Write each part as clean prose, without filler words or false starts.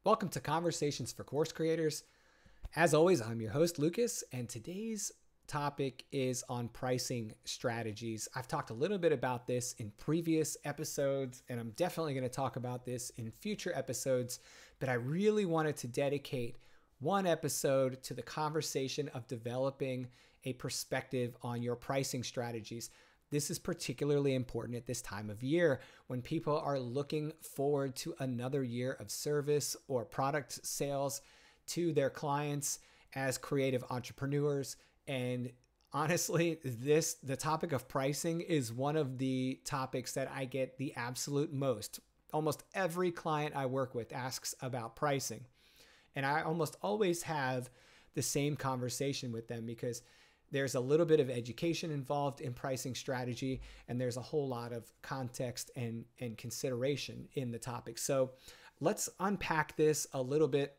Welcome to Conversations for Course Creators. As always, I'm your host, Lucas, and today's topic is on pricing strategies. I've talked a little bit about this in previous episodes, and I'm definitely going to talk about this in future episodes, but I really wanted to dedicate one episode to the conversation of developing a perspective on your pricing strategies. This is particularly important at this time of year when people are looking forward to another year of service or product sales to their clients as creative entrepreneurs. And honestly, the topic of pricing is one of the topics that I get the absolute most. Almost every client I work with asks about pricing. And I almost always have the same conversation with them because there's a little bit of education involved in pricing strategy, and there's a whole lot of context and consideration in the topic. So let's unpack this a little bit.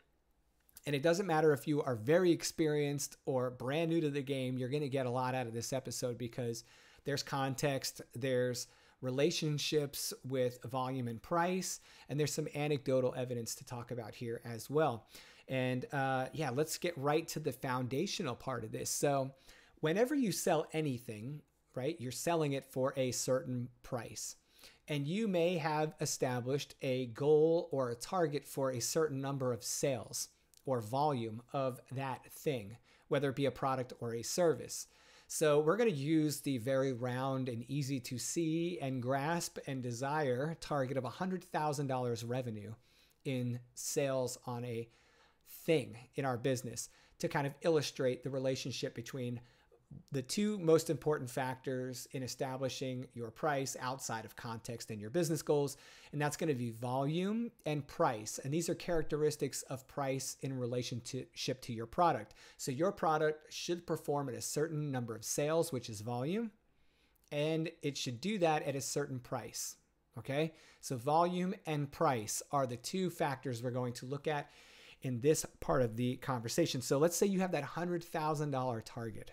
And it doesn't matter if you are very experienced or brand new to the game, you're going to get a lot out of this episode because there's context, there's relationships with volume and price, and there's some anecdotal evidence to talk about here as well. And let's get right to the foundational part of this. So whenever you sell anything, right, you're selling it for a certain price. And you may have established a goal or a target for a certain number of sales or volume of that thing, whether it be a product or a service. So we're going to use the very round and easy to see and grasp and desire target of $100,000 revenue in sales on a thing in our business to kind of illustrate the relationship between the two most important factors in establishing your price outside of context and your business goals. And that's going to be volume and price. And these are characteristics of price in relationship to your product. So your product should perform at a certain number of sales, which is volume, and it should do that at a certain price. Okay. So volume and price are the two factors we're going to look at in this part of the conversation. So let's say you have that $100,000 target.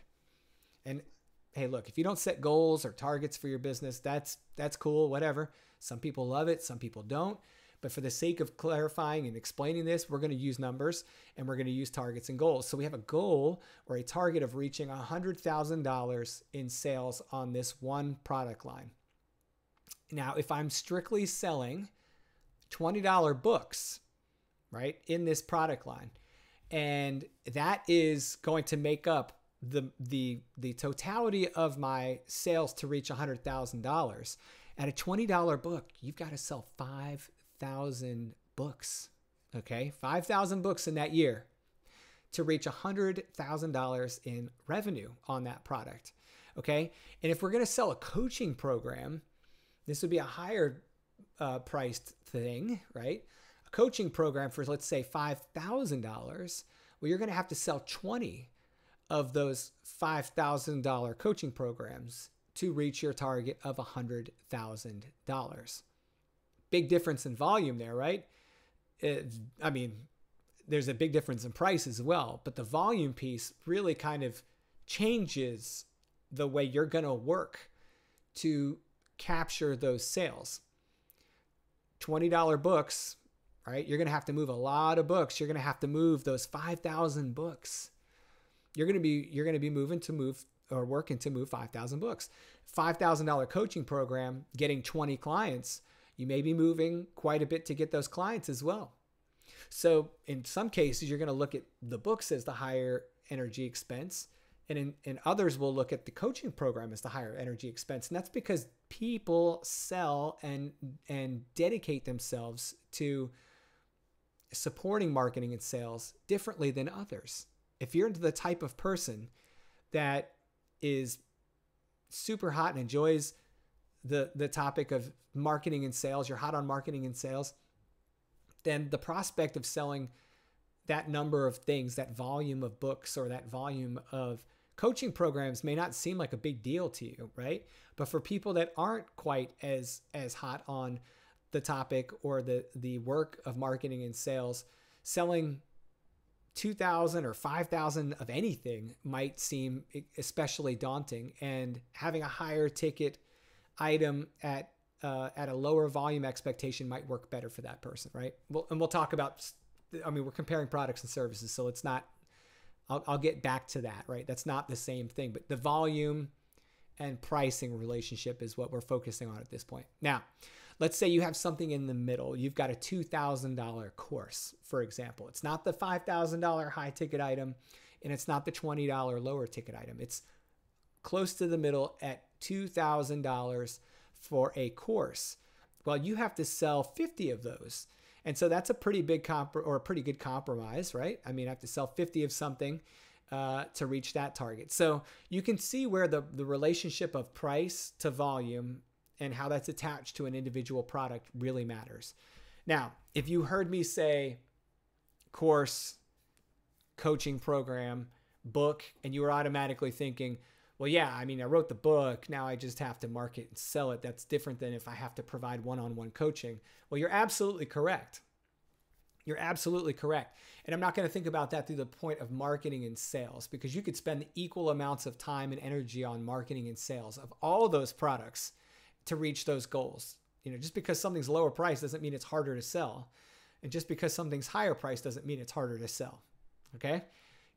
And hey, look, if you don't set goals or targets for your business, that's cool, whatever. Some people love it, some people don't. But for the sake of clarifying and explaining this, we're going to use numbers and we're going to use targets and goals. So we have a goal or a target of reaching $100,000 in sales on this one product line. Now, if I'm strictly selling $20 books, right, in this product line, and that is going to make up the totality of my sales to reach $100,000 at a $20 book, you've got to sell 5,000 books. Okay. 5,000 books in that year to reach $100,000 in revenue on that product. Okay. And if we're going to sell a coaching program, this would be a higher priced thing, right? A coaching program for, let's say, $5,000. Well, you're going to have to sell 20 of those $5,000 coaching programs to reach your target of $100,000. Big difference in volume there, right? There's a big difference in price as well, but the volume piece really kind of changes the way you're going to work to capture those sales. $20 books, right? You're going to have to move a lot of books. You're going to have to move those 5,000 books. You're going to be working to move 5,000 books. $5,000 coaching program, getting 20 clients, you may be moving quite a bit to get those clients as well. So in some cases, you're going to look at the books as the higher energy expense. And in others, we'll look at the coaching program as the higher energy expense. And that's because people sell and dedicate themselves to supporting marketing and sales differently than others. If you're into the type of person that is super hot and enjoys the topic of marketing and sales, you're hot on marketing and sales, then the prospect of selling that number of things, that volume of books or that volume of coaching programs may not seem like a big deal to you, right? But for people that aren't quite as hot on the topic or the work of marketing and sales, selling 2,000 or 5,000 of anything might seem especially daunting, and having a higher ticket item at a lower volume expectation might work better for that person, right? We'll talk about I mean, we're comparing products and services, so it's not, I'll get back to that, right? That's not the same thing, but the volume and pricing relationship is what we're focusing on at this point. Now, let's say you have something in the middle. You've got a $2,000 course, for example. It's not the $5,000 high ticket item, and it's not the $20 lower ticket item. It's close to the middle at $2,000 for a course. Well, you have to sell 50 of those. And so that's a pretty big or a pretty good compromise, right? I mean, I have to sell 50 of something to reach that target. So you can see where the relationship of price to volume and how that's attached to an individual product really matters. Now, if you heard me say course, coaching program, book, and you were automatically thinking, well, yeah, I mean, I wrote the book. Now I just have to market and sell it. That's different than if I have to provide one-on-one coaching. Well, you're absolutely correct. You're absolutely correct. And I'm not going to think about that through the point of marketing and sales, because you could spend equal amounts of time and energy on marketing and sales of all those products to reach those goals. You know, just because something's lower price doesn't mean it's harder to sell. And just because something's higher price doesn't mean it's harder to sell. Okay?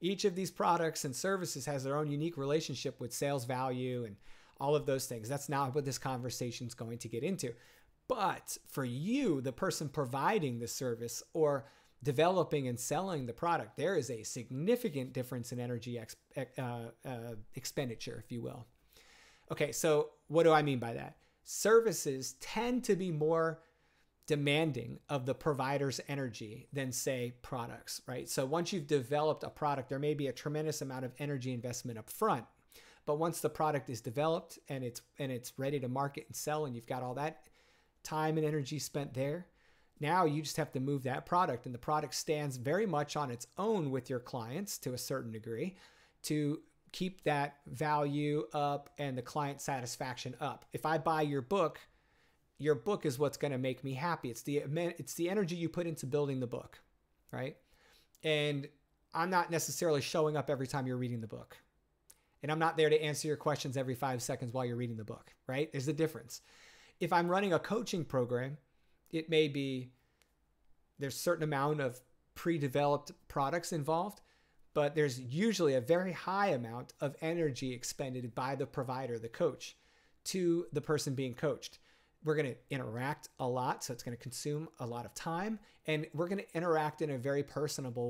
Each of these products and services has their own unique relationship with sales value and all of those things. That's not what this conversation is going to get into. But for you, the person providing the service or developing and selling the product, there is a significant difference in energy expenditure, if you will. Okay, so what do I mean by that? Services tend to be more demanding of the provider's energy than, say, products, right? So once you've developed a product, there may be a tremendous amount of energy investment up front. But once the product is developed and it's ready to market and sell, and you've got all that time and energy spent there, now you just have to move that product, and the product stands very much on its own with your clients to a certain degree to keep that value up and the client satisfaction up. If I buy your book is what's going to make me happy. It's the energy you put into building the book, right? And I'm not necessarily showing up every time you're reading the book. And I'm not there to answer your questions every 5 seconds while you're reading the book, right? There's a difference. If I'm running a coaching program, it may be there's a certain amount of pre-developed products involved, but there's usually a very high amount of energy expended by the provider, the coach, to the person being coached. We're going to interact a lot, so it's going to consume a lot of time, and we're going to interact in a very personal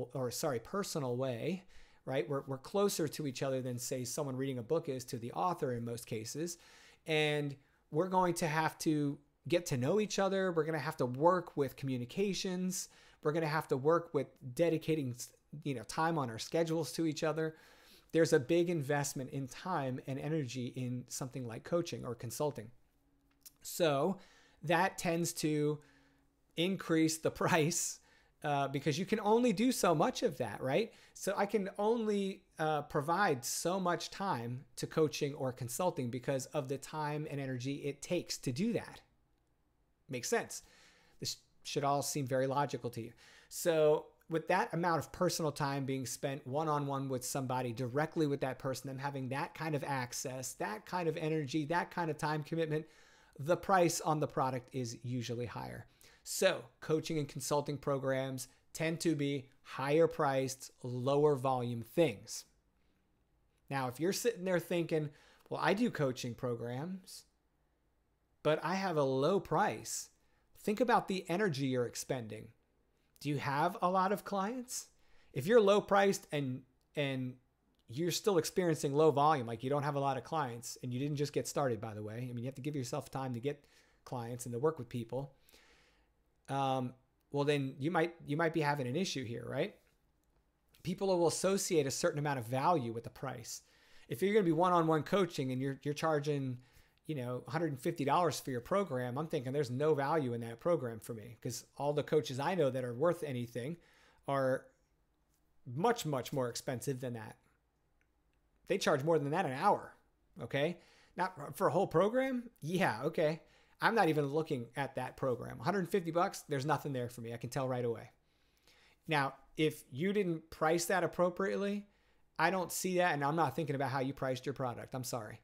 way, right? We're closer to each other than, say, someone reading a book is to the author in most cases, and we're going to have to get to know each other. We're going to have to work with communications. We're going to have to work with dedicating, time on our schedules to each other. There's a big investment in time and energy in something like coaching or consulting. So that tends to increase the price because you can only do so much of that, right? So I can only provide so much time to coaching or consulting because of the time and energy it takes to do that. Makes sense. This should all seem very logical to you. So with that amount of personal time being spent one-on-one with somebody, directly with that person, them having that kind of access, that kind of energy, that kind of time commitment, the price on the product is usually higher. So coaching and consulting programs tend to be higher priced, lower volume things. Now, if you're sitting there thinking, well, I do coaching programs, but I have a low price, think about the energy you're expending. Do you have a lot of clients? If you're low priced and you're still experiencing low volume, like you don't have a lot of clients, and you didn't just get started, by the way. I mean, you have to give yourself time to get clients and to work with people. Well, then you might be having an issue here, right? People will associate a certain amount of value with the price. If you're going to be one-on-one coaching and you're charging, $150 for your program, I'm thinking there's no value in that program for me, because all the coaches I know that are worth anything are much, much more expensive than that. They charge more than that an hour. Okay. Not for a whole program. Yeah. Okay. I'm not even looking at that program. $150. There's nothing there for me. I can tell right away. Now, if you didn't price that appropriately, I don't see that. And I'm not thinking about how you priced your product. I'm sorry.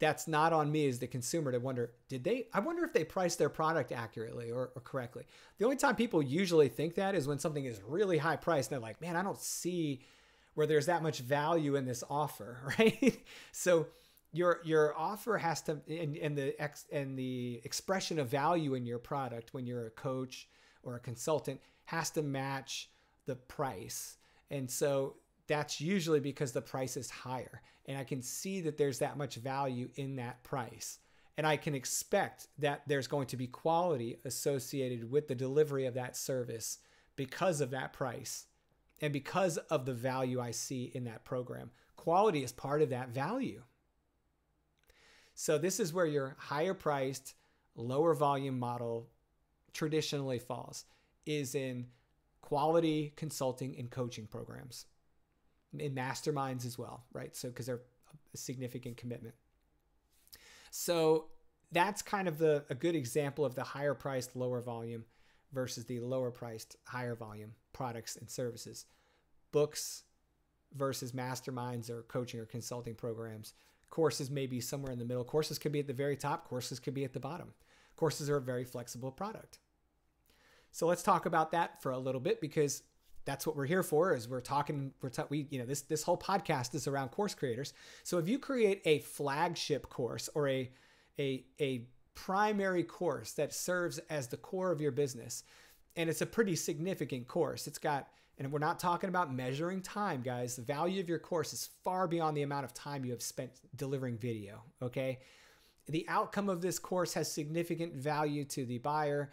that's not on me as the consumer to wonder, I wonder if they priced their product accurately or correctly. The only time people usually think that is when something is really high priced and they're like, man, I don't see where there's that much value in this offer, right? So your offer has to, and the expression of value in your product when you're a coach or a consultant has to match the price. And so that's usually because the price is higher. And I can see that there's that much value in that price. And I can expect that there's going to be quality associated with the delivery of that service because of that price and because of the value I see in that program. Quality is part of that value. So this is where your higher priced, lower volume model traditionally falls, is in quality consulting and coaching programs. In masterminds as well, right? So because they're a significant commitment. So that's kind of a good example of the higher priced, lower volume versus the lower priced, higher volume products and services. Books versus masterminds or coaching or consulting programs. Courses may be somewhere in the middle. Courses could be at the very top. Courses could be at the bottom. Courses are a very flexible product. So let's talk about that for a little bit, because that's what we're here for. Is this whole podcast is around course creators. So if you create a flagship course or a primary course that serves as the core of your business, and it's a pretty significant course, and we're not talking about measuring time, guys. The value of your course is far beyond the amount of time you have spent delivering video. Okay, the outcome of this course has significant value to the buyer,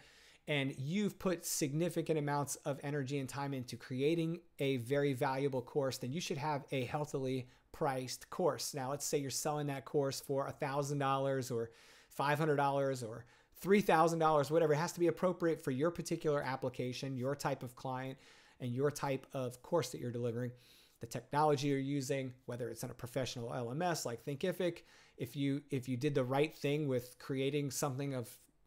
and you've put significant amounts of energy and time into creating a very valuable course, then you should have a healthily priced course. Now, let's say you're selling that course for $1,000 or $500 or $3,000, whatever. It has to be appropriate for your particular application, your type of client, and your type of course that you're delivering. The technology you're using, whether it's on a professional LMS like Thinkific, if you did the right thing with creating something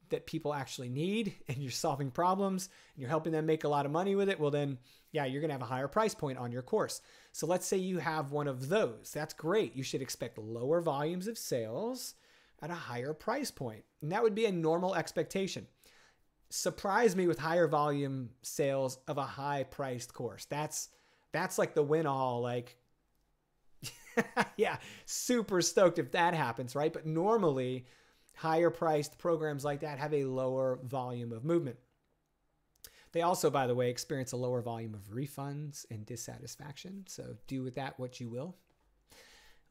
that people actually need, and you're solving problems and you're helping them make a lot of money with it, well then, yeah, you're gonna have a higher price point on your course. So let's say you have one of those. That's great. You should expect lower volumes of sales at a higher price point. And that would be a normal expectation. Surprise me with higher volume sales of a high priced course. That's like the win all, like, yeah, super stoked if that happens, right? But normally, higher priced programs like that have a lower volume of movement. They also, by the way, experience a lower volume of refunds and dissatisfaction. So do with that what you will.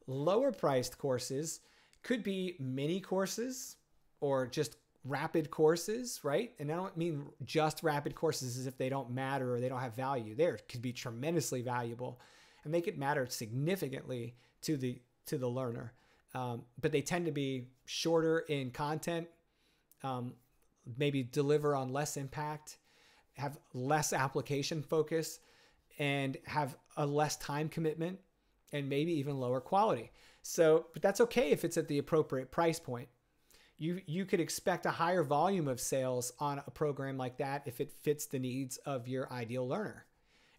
Lower priced courses could be mini courses or just rapid courses, right? And I don't mean just rapid courses as if they don't matter or they don't have value. They could be tremendously valuable and they could matter significantly to the learner. But they tend to be shorter in content, maybe deliver on less impact, have less application focus, and have a less time commitment, and maybe even lower quality. So, but that's okay if it's at the appropriate price point. You could expect a higher volume of sales on a program like that if it fits the needs of your ideal learner.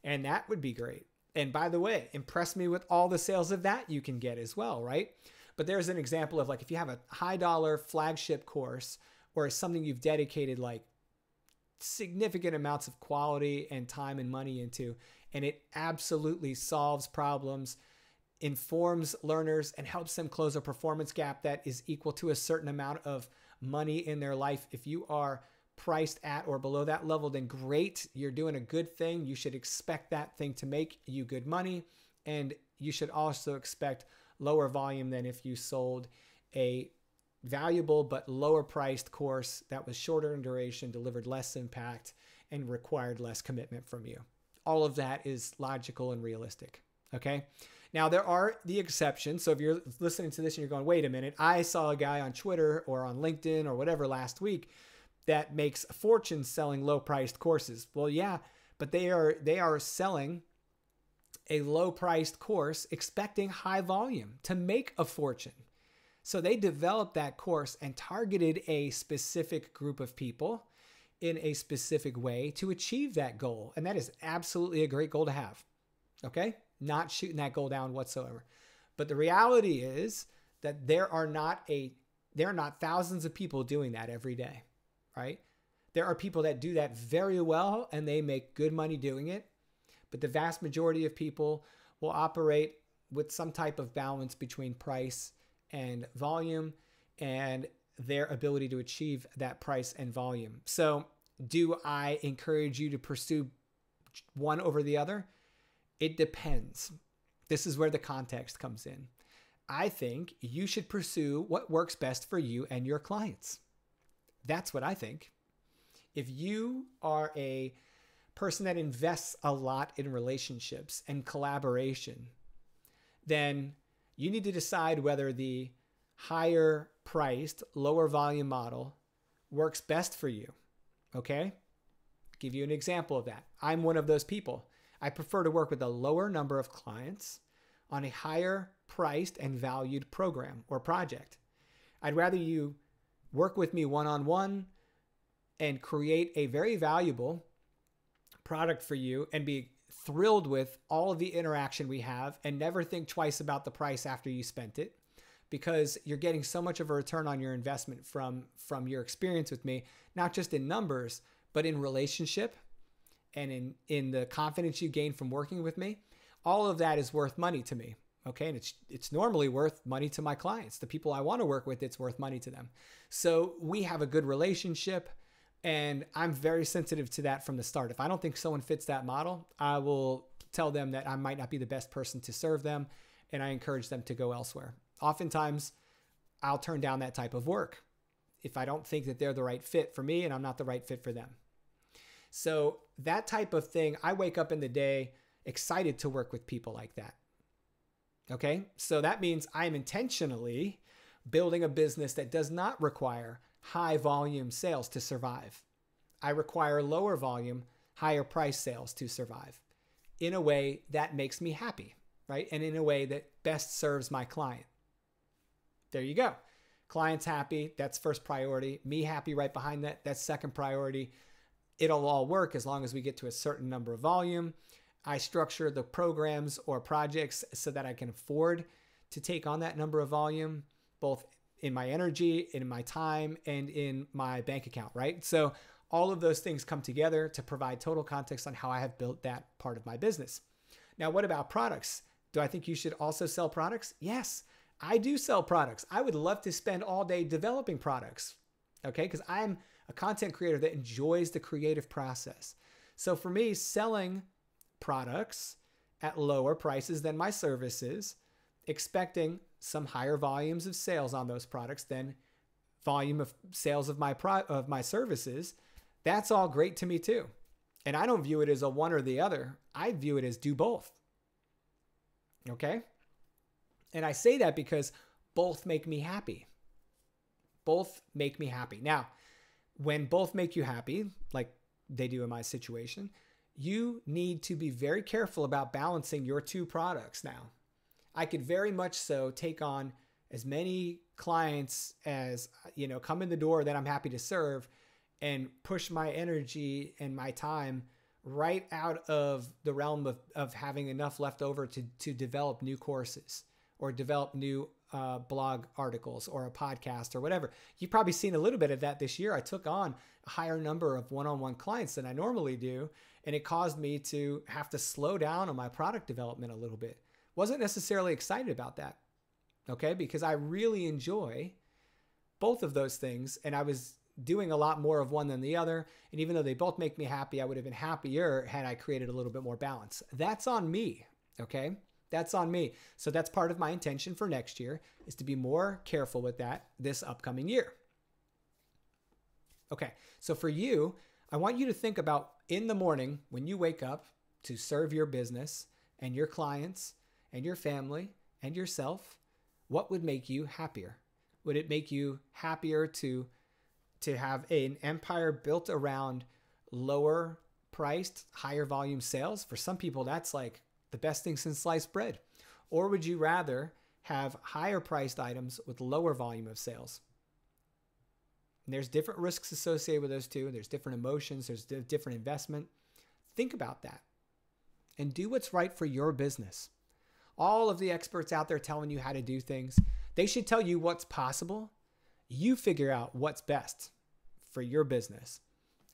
And that would be great. And by the way, impress me with all the sales of that you can get as well, right? But there's an example of, like, if you have a high dollar flagship course or something you've dedicated like significant amounts of quality and time and money into, and it absolutely solves problems, informs learners, and helps them close a performance gap that is equal to a certain amount of money in their life. If you are priced at or below that level, then great, you're doing a good thing. You should expect that thing to make you good money. And you should also expect lower volume than if you sold a valuable but lower priced course that was shorter in duration, delivered less impact, and required less commitment from you. All of that is logical and realistic. Okay. Now there are the exceptions. So if you're listening to this and you're going, wait a minute, I saw a guy on Twitter or on LinkedIn or whatever last week that makes a fortune selling low priced courses. Well, yeah, but they are selling a low priced course expecting high volume to make a fortune. So they developed that course and targeted a specific group of people in a specific way to achieve that goal. And that is absolutely a great goal to have. Okay? Not shooting that goal down whatsoever. But the reality is that there are not thousands of people doing that every day, right? There are people that do that very well and they make good money doing it. But the vast majority of people will operate with some type of balance between price and volume and their ability to achieve that price and volume. So do I encourage you to pursue one over the other? It depends. This is where the context comes in. I think you should pursue what works best for you and your clients. That's what I think. If you are a person that invests a lot in relationships and collaboration, then you need to decide whether the higher priced, lower volume model works best for you. Okay? Give you an example of that. I'm one of those people. I prefer to work with a lower number of clients on a higher priced and valued program or project. I'd rather you work with me one-on-one and create a very valuable product for you and be thrilled with all of the interaction we have and never think twice about the price after you spent it, because you're getting so much of a return on your investment from your experience with me, not just in numbers, but in relationship and in the confidence you gain from working with me. All of that is worth money to me. Okay. And it's normally worth money to my clients. The people I want to work with, it's worth money to them. So we have a good relationship, and I'm very sensitive to that from the start. If I don't think someone fits that model, I will tell them that I might not be the best person to serve them, and I encourage them to go elsewhere. Oftentimes, I'll turn down that type of work if I don't think that they're the right fit for me and I'm not the right fit for them. So that type of thing, I wake up in the day excited to work with people like that. Okay, so that means I'm intentionally building a business that does not require high volume sales to survive. I require lower volume, higher price sales to survive in a way that makes me happy, right? And in a way that best serves my client. There you go. Client's happy, that's first priority. Me happy right behind that, that's second priority. It'll all work as long as we get to a certain number of volume. I structure the programs or projects so that I can afford to take on that number of volume, both in my energy, in my time, and in my bank account, right? So all of those things come together to provide total context on how I have built that part of my business. Now, what about products? Do I think you should also sell products? Yes, I do sell products. I would love to spend all day developing products, okay? Because I'm a content creator that enjoys the creative process. So for me, selling products at lower prices than my services, expecting some higher volumes of sales on those products than volume of sales of my services, that's all great to me too. And I don't view it as a one or the other. I view it as do both. Okay? And I say that because both make me happy. Both make me happy. Now, when both make you happy, like they do in my situation, you need to be very careful about balancing your two products now. I could very much so take on as many clients as, come in the door that I'm happy to serve and push my energy and my time right out of the realm of having enough left over to develop new courses or develop new blog articles or a podcast or whatever. You've probably seen a little bit of that this year. I took on a higher number of one-on-one clients than I normally do, and it caused me to have to slow down on my product development a little bit. Wasn't necessarily excited about that, okay? Because I really enjoy both of those things, and I was doing a lot more of one than the other. And even though they both make me happy, I would have been happier had I created a little bit more balance. That's on me, okay? That's on me. So that's part of my intention for next year, is to be more careful with that this upcoming year. Okay, so for you, I want you to think about in the morning when you wake up to serve your business and your clients and your family and yourself, what would make you happier? Would it make you happier to have an empire built around lower priced, higher volume sales? For some people, that's like the best thing since sliced bread. Or would you rather have higher priced items with lower volume of sales? And there's different risks associated with those two. There's different emotions. There's different investment. Think about that and do what's right for your business. All of the experts out there telling you how to do things, They should tell you what's possible. You figure out what's best for your business.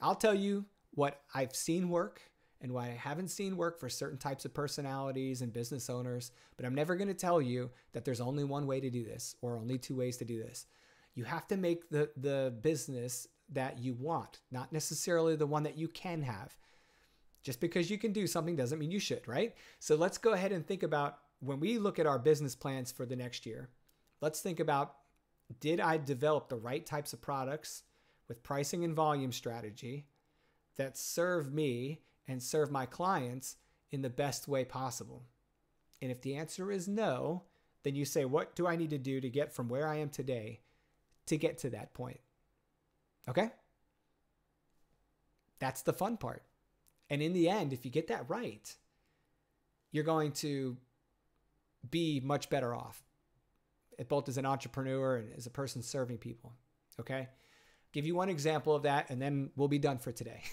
I'll tell you what I've seen work and what I haven't seen work for certain types of personalities and business owners, but I'm never going to tell you that there's only one way to do this or only two ways to do this. You have to make the business that you want, not necessarily the one that you can have. Just because you can do something doesn't mean you should, right? So let's go ahead and think about when we look at our business plans for the next year, let's think about, did I develop the right types of products with pricing and volume strategy that serve me and serve my clients in the best way possible? And if the answer is no, then you say, what do I need to do to get from where I am today to get to that point? Okay? That's the fun part. And in the end, if you get that right, you're going to be much better off, both as an entrepreneur and as a person serving people. Okay? Give you one example of that, and then we'll be done for today.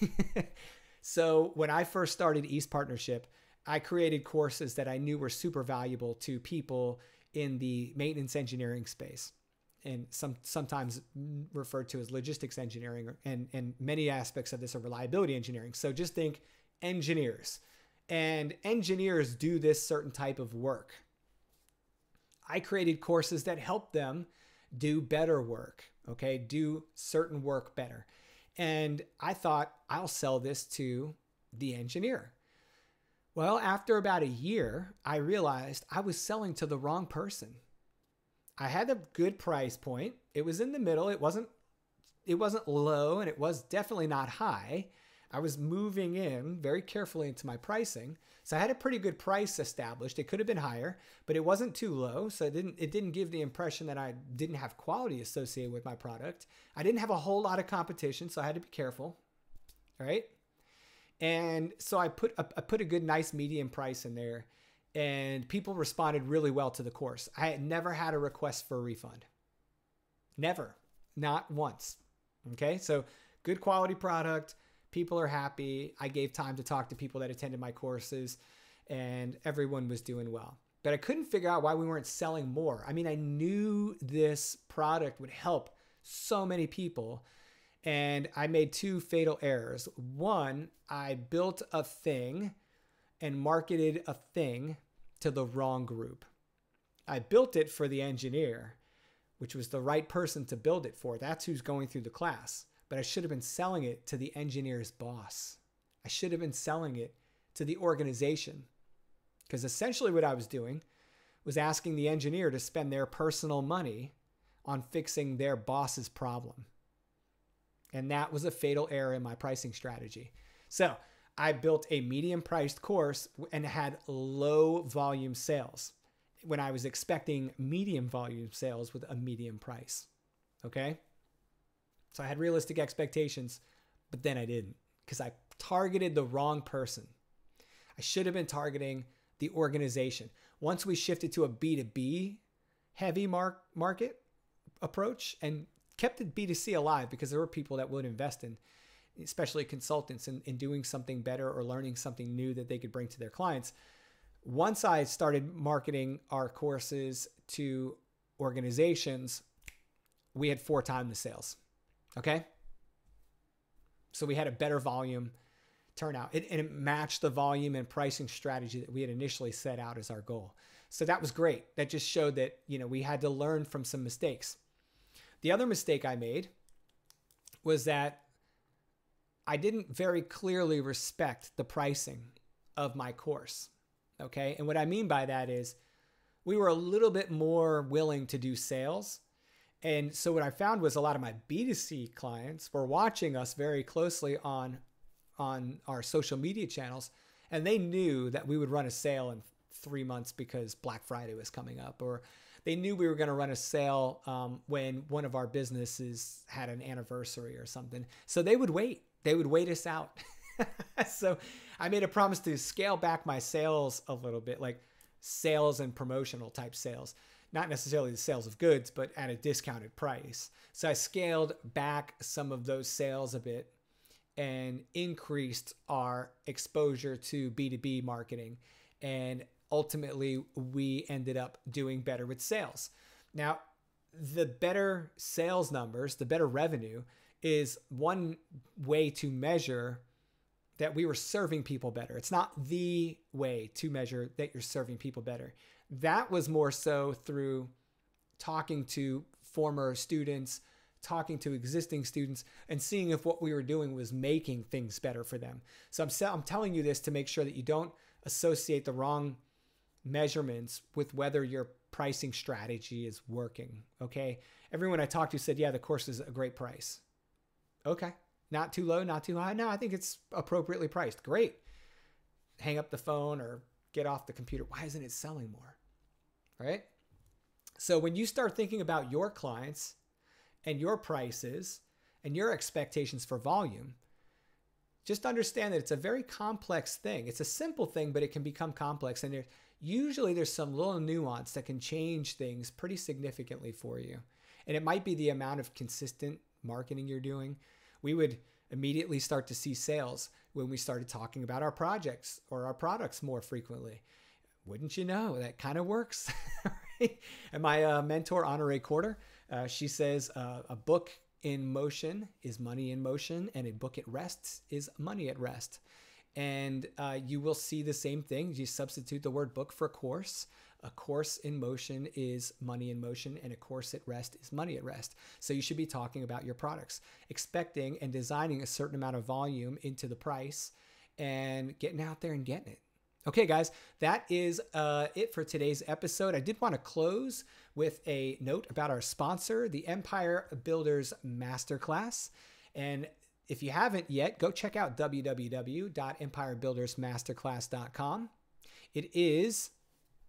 So when I first started East Partnership, I created courses that I knew were super valuable to people in the maintenance engineering space, and sometimes referred to as logistics engineering, and many aspects of this are reliability engineering. So just think engineers. And engineers do this certain type of work. I created courses that help them do better work, okay? Do certain work better. And I thought, I'll sell this to the engineer. Well, after about a year, I realized I was selling to the wrong person. I had a good price point. It was in the middle. It wasn't low, and it was definitely not high. I was moving in very carefully into my pricing. So I had a pretty good price established. It could have been higher, but it wasn't too low. So it didn't give the impression that I didn't have quality associated with my product. I didn't have a whole lot of competition, so I had to be careful. All right. And so I put a good, nice medium price in there, and people responded really well to the course. I had never had a request for a refund. Never. Not once. Okay. So good quality product. People are happy. I gave time to talk to people that attended my courses, and everyone was doing well. But I couldn't figure out why we weren't selling more. I mean, I knew this product would help so many people, and I made two fatal errors. One, I built a thing and marketed a thing to the wrong group. I built it for the engineer, which was the right person to build it for. That's who's going through the class. But I should have been selling it to the engineer's boss. I should have been selling it to the organization. Because essentially what I was doing was asking the engineer to spend their personal money on fixing their boss's problem. And that was a fatal error in my pricing strategy. So I built a medium priced course and had low volume sales when I was expecting medium volume sales with a medium price. Okay? So I had realistic expectations, but then I didn't, because I targeted the wrong person. I should have been targeting the organization. Once we shifted to a B2B heavy market approach and kept the B2C alive, because there were people that would invest in, especially consultants, in doing something better or learning something new that they could bring to their clients. Once I started marketing our courses to organizations, we had 4 times the sales. Okay. So we had a better volume turnout, and it matched the volume and pricing strategy that we had initially set out as our goal. So that was great. That just showed that, we had to learn from some mistakes. The other mistake I made was that I didn't very clearly respect the pricing of my course. Okay. And what I mean by that is we were a little bit more willing to do sales. And so what I found was a lot of my B2C clients were watching us very closely on our social media channels, and they knew that we would run a sale in 3 months because Black Friday was coming up, or they knew we were going to run a sale when one of our businesses had an anniversary or something. So they would wait. They would wait us out. So I made a promise to scale back my sales a little bit, like sales and promotional type sales. Not necessarily the sales of goods, but at a discounted price. So I scaled back some of those sales a bit and increased our exposure to B2B marketing. And ultimately, we ended up doing better with sales. Now, the better sales numbers, the better revenue is one way to measure that we were serving people better. It's not the way to measure that you're serving people better. That was more so through talking to former students, talking to existing students, and seeing if what we were doing was making things better for them. So I'm telling you this to make sure that you don't associate the wrong measurements with whether your pricing strategy is working. Okay. Everyone I talked to said, yeah, the course is a great price. Okay. Not too low, not too high. No, I think it's appropriately priced. Great. Hang up the phone or get off the computer. Why isn't it selling more? Right? So when you start thinking about your clients and your prices and your expectations for volume, just understand that it's a very complex thing. It's a simple thing, but it can become complex. And there's some little nuance that can change things pretty significantly for you. And it might be the amount of consistent marketing you're doing. We would immediately start to see sales when we started talking about our projects or our products more frequently. Wouldn't you know, that kind of works. Right? And my mentor, Honore Corder, she says a book in motion is money in motion, and a book at rest is money at rest. And you will see the same thing. You substitute the word book for course. A course in motion is money in motion, and a course at rest is money at rest. So you should be talking about your products, expecting and designing a certain amount of volume into the price and getting out there and getting it. Okay, guys, that is it for today's episode. I did want to close with a note about our sponsor, the Empire Builders Masterclass. And if you haven't yet, go check out www.empirebuildersmasterclass.com. It is,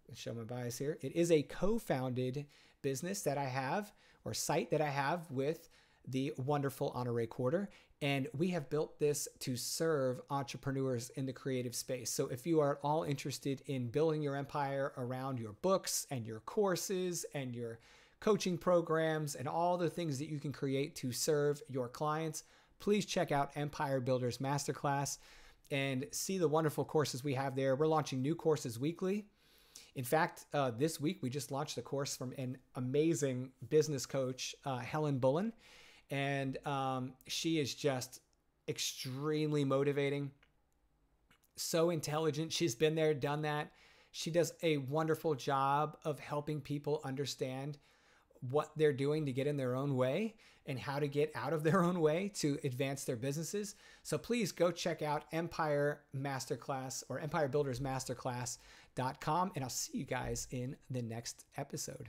let's show my bias here, it is a co-founded business that I have, or site that I have with the wonderful Honore Corder. And we have built this to serve entrepreneurs in the creative space. So if you are at all interested in building your empire around your books and your courses and your coaching programs and all the things that you can create to serve your clients, please check out Empire Builders Masterclass and see the wonderful courses we have there. We're launching new courses weekly. In fact, this week we just launched a course from an amazing business coach, Helen Bullen. And she is just extremely motivating, so intelligent. She's been there, done that. She does a wonderful job of helping people understand what they're doing to get in their own way and how to get out of their own way to advance their businesses. So please go check out Empire Masterclass or EmpireBuildersMasterclass.com, and I'll see you guys in the next episode.